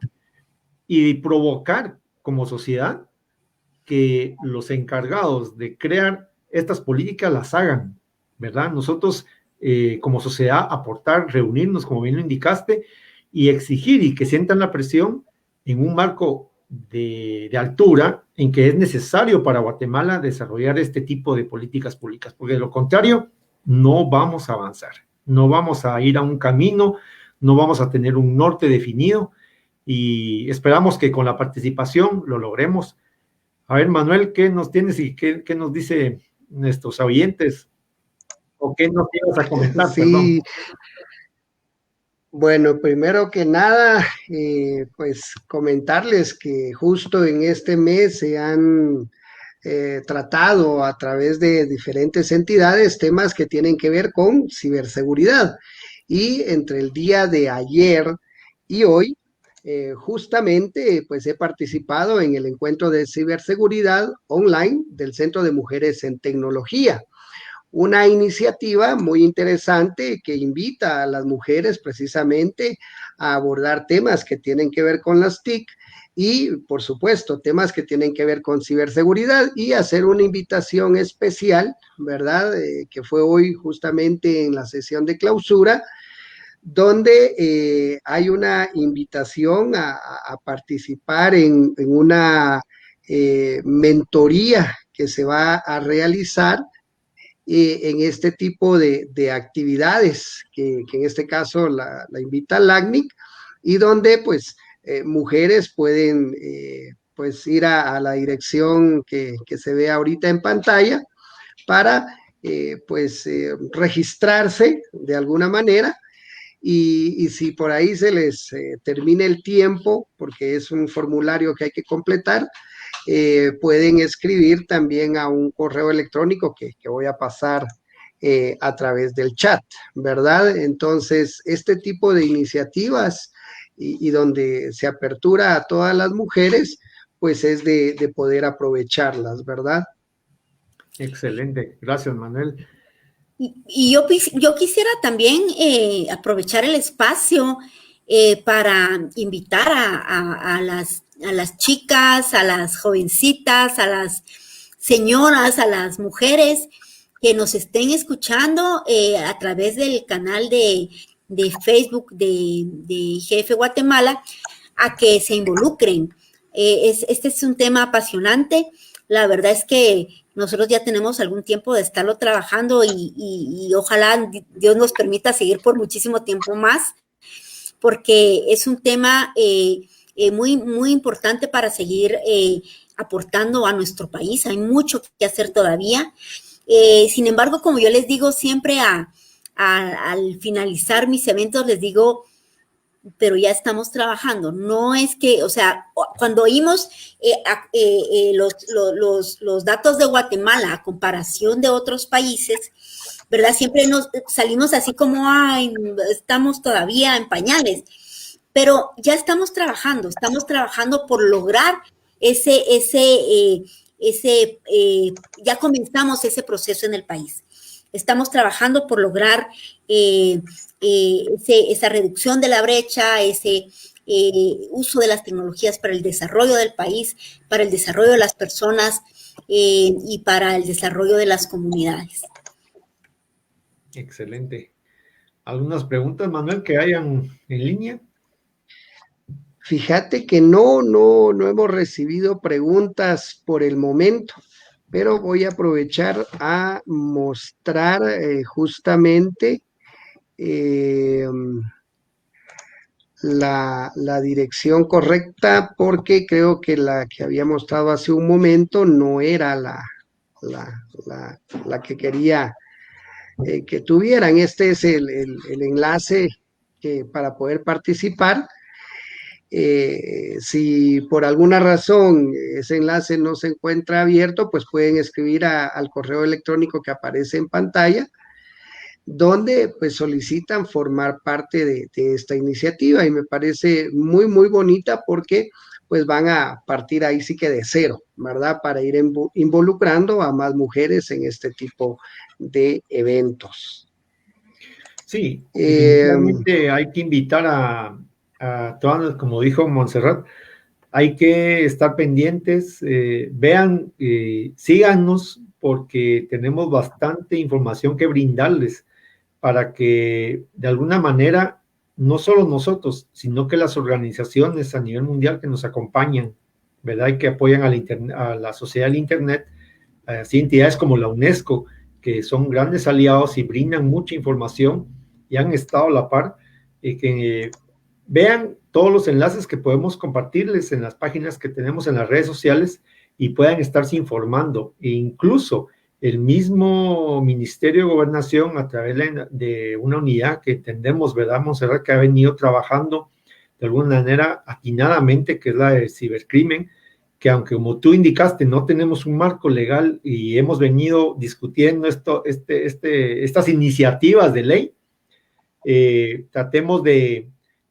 y provocar como sociedad que los encargados de crear estas políticas las hagan, ¿verdad? Nosotros como sociedad aportar, reunirnos, como bien lo indicaste, y exigir y que sientan la presión en un marco de altura en que es necesario para Guatemala desarrollar este tipo de políticas públicas, porque de lo contrario no vamos a avanzar, no vamos a ir a un camino, no vamos a tener un norte definido, y esperamos que con la participación lo logremos. A ver, Manuel, ¿qué nos tienes y qué nos dice nuestros oyentes? ¿O qué nos ibas a comentar? Sí. Perdón. Bueno, primero que nada, pues comentarles que justo en este mes se han tratado a través de diferentes entidades temas que tienen que ver con ciberseguridad. Y entre el día de ayer y hoy justamente pues he participado en el encuentro de ciberseguridad online del Centro de Mujeres en Tecnología, una iniciativa muy interesante que invita a las mujeres precisamente a abordar temas que tienen que ver con las TIC y, por supuesto, temas que tienen que ver con ciberseguridad, y hacer una invitación especial, ¿verdad? Que fue hoy justamente en la sesión de clausura, donde hay una invitación a participar en una mentoría que se va a realizar en este tipo de actividades, que en este caso la invita LACNIC, y donde pues mujeres pueden pues ir a la dirección que se ve ahorita en pantalla para pues registrarse de alguna manera. Y si por ahí se les termina el tiempo, porque es un formulario que hay que completar, pueden escribir también a un correo electrónico que voy a pasar a través del chat, ¿verdad? Entonces, este tipo de iniciativas y donde se apertura a todas las mujeres, pues es de poder aprovecharlas, ¿verdad? Excelente, gracias, Manuel. Y yo quisiera también aprovechar el espacio para invitar a las chicas, a las jovencitas, a las señoras, a las mujeres que nos estén escuchando a través del canal de Facebook de IGF Guatemala, a que se involucren. Este es un tema apasionante. La verdad es que nosotros ya tenemos algún tiempo de estarlo trabajando y ojalá Dios nos permita seguir por muchísimo tiempo más, porque es un tema muy, muy importante para seguir aportando a nuestro país. Hay mucho que hacer todavía. Sin embargo, como yo les digo siempre al finalizar mis eventos, les digo, pero ya estamos trabajando. No es que, o sea, cuando oímos los datos de Guatemala a comparación de otros países, ¿verdad? Siempre nos salimos así como, ay, estamos todavía en pañales, pero ya estamos trabajando por lograr ya comenzamos ese proceso en el país. Estamos trabajando por lograr esa reducción de la brecha, ese uso de las tecnologías para el desarrollo del país, para el desarrollo de las personas y para el desarrollo de las comunidades. Excelente. ¿Algunas preguntas, Manuel, que hayan en línea? Fíjate que no hemos recibido preguntas por el momento, pero voy a aprovechar a mostrar justamente la dirección correcta, porque creo que la que había mostrado hace un momento no era la que quería que tuvieran. Este es el enlace para poder participar. Si por alguna razón ese enlace no se encuentra abierto, pues pueden escribir al correo electrónico que aparece en pantalla, donde pues solicitan formar parte de esta iniciativa, y me parece muy, muy bonita, porque pues van a partir ahí sí que de cero, ¿verdad? Para ir involucrando a más mujeres en este tipo de eventos. Sí, definitivamente hay que invitar a todas, como dijo Montserrat, hay que estar pendientes, vean, síganos, porque tenemos bastante información que brindarles para que de alguna manera, no solo nosotros, sino que las organizaciones a nivel mundial que nos acompañan, ¿verdad? Y que apoyan a la sociedad del Internet, así entidades como la UNESCO, que son grandes aliados y brindan mucha información y han estado a la par, que vean todos los enlaces que podemos compartirles en las páginas que tenemos en las redes sociales y puedan estarse informando. E incluso el mismo Ministerio de Gobernación, a través de una unidad que entendemos, ¿verdad, Montserrat?, que ha venido trabajando de alguna manera atinadamente, que es la de cibercrimen, que aunque como tú indicaste, no tenemos un marco legal y hemos venido discutiendo estas iniciativas de ley, tratemos de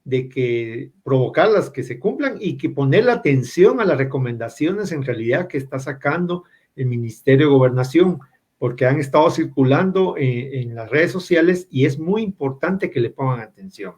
de que provocarlas que se cumplan y que poner la atención a las recomendaciones en realidad que está sacando el Ministerio de Gobernación, porque han estado circulando en las redes sociales y es muy importante que le pongan atención.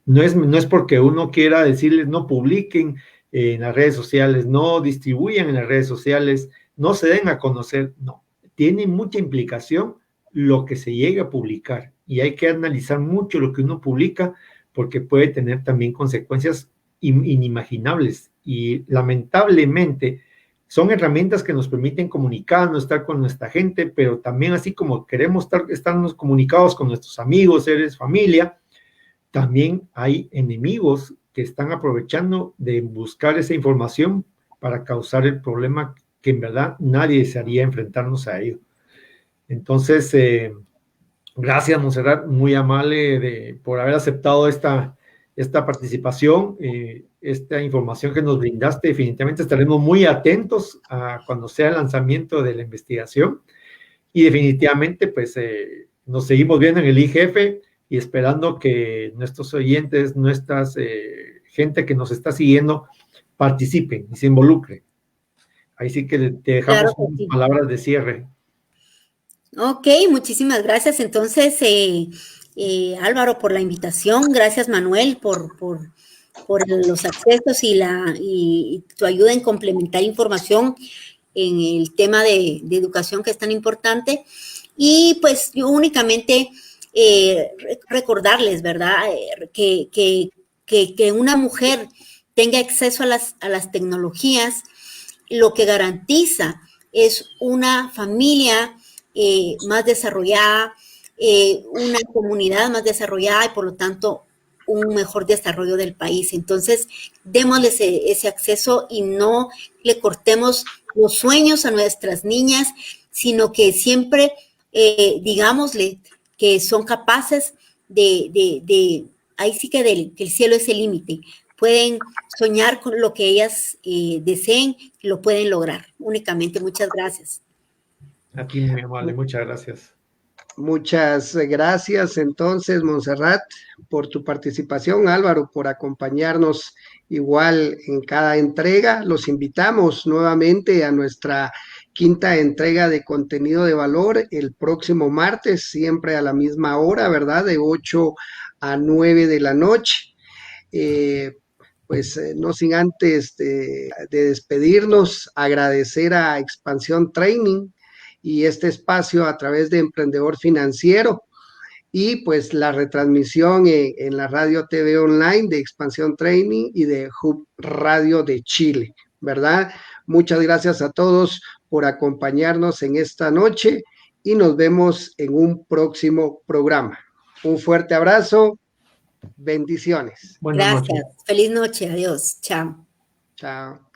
No es porque uno quiera decirles no publiquen en las redes sociales, no distribuyan en las redes sociales, no se den a conocer, no. Tiene mucha implicación lo que se llegue a publicar y hay que analizar mucho lo que uno publica porque puede tener también consecuencias inimaginables y lamentablemente son herramientas que nos permiten comunicarnos, estar con nuestra gente, pero también así como queremos estarnos comunicados con nuestros amigos, seres, familia, también hay enemigos que están aprovechando de buscar esa información para causar el problema que en verdad nadie desearía enfrentarnos a ello. Entonces, gracias, Montserrat, muy amable por haber aceptado esta participación, esta información que nos brindaste. Definitivamente estaremos muy atentos a cuando sea el lanzamiento de la investigación y definitivamente pues nos seguimos viendo en el IGF y esperando que nuestros oyentes, gente que nos está siguiendo participen y se involucren. Ahí sí que te dejamos palabras de cierre. Ok, muchísimas gracias. Entonces, Álvaro, por la invitación. Gracias, Manuel, por los accesos y tu ayuda en complementar información en el tema de educación que es tan importante. Y pues yo únicamente recordarles, ¿verdad? Que una mujer tenga acceso a las tecnologías, lo que garantiza es una familia más desarrollada, una comunidad más desarrollada y por lo tanto un mejor desarrollo del país. Entonces, démosles ese acceso y no le cortemos los sueños a nuestras niñas, sino que siempre digámosle que son capaces ahí sí que el cielo es el límite. Pueden soñar con lo que ellas deseen, lo pueden lograr únicamente. Muchas gracias. A ti, muy amable, muchas gracias. Muchas gracias entonces, Montserrat, por tu participación, Álvaro, por acompañarnos igual en cada entrega. Los invitamos nuevamente a nuestra quinta entrega de contenido de valor el próximo martes, siempre a la misma hora, ¿verdad? De 8 a 9 de la noche. No sin antes de despedirnos, agradecer a Expansión Training y este espacio a través de Emprendedor Financiero y pues la retransmisión en la radio TV online de Expansión Training y de Hub Radio de Chile, ¿verdad? Muchas gracias a todos por acompañarnos en esta noche y nos vemos en un próximo programa. Un fuerte abrazo, bendiciones. Gracias, feliz noche, adiós, chao. Chao.